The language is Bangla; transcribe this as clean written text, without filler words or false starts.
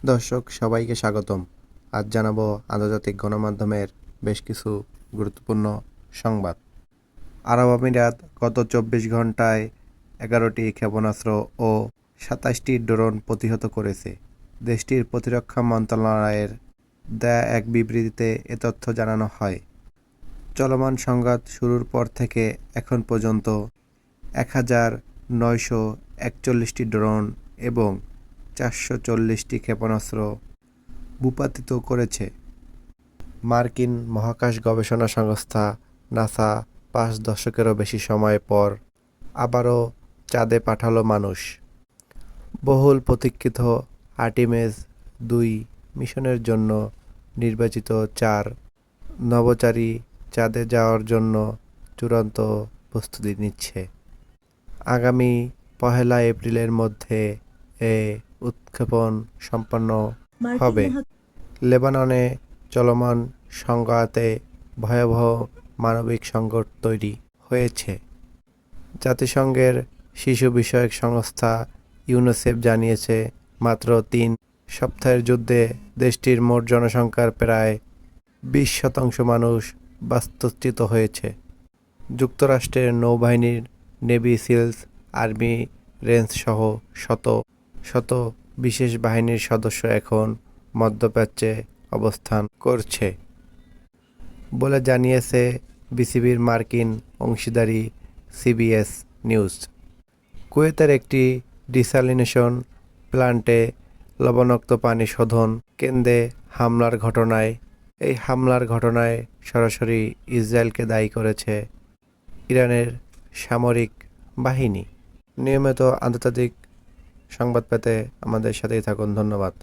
দর্শক সবাইকে স্বাগতম। আজ জানাবো আন্তর্জাতিক গণমাধ্যমের বেশ কিছু গুরুত্বপূর্ণ সংবাদ। আরব আমিরাত গত ২৪ ঘন্টায় ১১টি ক্ষেপণাস্ত্র ও ২৭টি ড্রোন প্রতিহত করেছে। দেশটির প্রতিরক্ষা মন্ত্রণালয়ের দেয়া এক বিবৃতিতে এ তথ্য জানানো হয়। চলমান সংঘাত শুরুর পর থেকে এখন পর্যন্ত ১,৯৪১টি ড্রোন এবং ৪৪০টি ক্ষেপণাস্ত্র ভূপাতিত করেছে। মার্কিন মহাকাশ গবেষণা সংস্থা নাসা ৫ দশকেরও বেশি সময় পর আবারও চাঁদে পাঠালো মানুষ। বহুল প্রতীক্ষিত আর্টিমিস-২ মিশনের জন্য নির্বাচিত ৪ নভোচারী চাঁদে যাওয়ার জন্য চূড়ান্ত প্রস্তুতি নিচ্ছে। আগামী ১ এপ্রিলের মধ্যে এ উৎক্ষেপণ সম্পন্ন হবে। লেবাননে চলমান সংঘাতে ভয়াবহ মানবিক সংকট তৈরি হয়েছে। জাতিসংঘের শিশু বিষয়ক সংস্থা ইউনিসেফ জানিয়েছে, মাত্র ৩ সপ্তাহের যুদ্ধে দেশটির মোট জনসংখ্যার প্রায় ২০% মানুষ বাস্তুচ্যুত হয়েছে। যুক্তরাষ্ট্রের নৌবাহিনীর নেভি সিলস, আর্মি রেঞ্জ সহ শত শত বিশেষ বাহিনীর সদস্য এখন মধ্যপ্রাচ্যে অবস্থান করছে বলে জানিয়েছে বিসিবির মার্কিন অংশীদারি সিবিএস নিউজ। কুয়েতের একটি ডিস্যালিনেশন প্ল্যান্টে লবণাক্ত পানি শোধন কেন্দ্রে হামলার ঘটনায় সরাসরি ইসরায়েলকে দায়ী করেছে ইরানের সামরিক বাহিনী। নিয়মিত আন্তর্জাতিক সংবাদ পেতে আমাদের সাথেই থাকুন। ধন্যবাদ।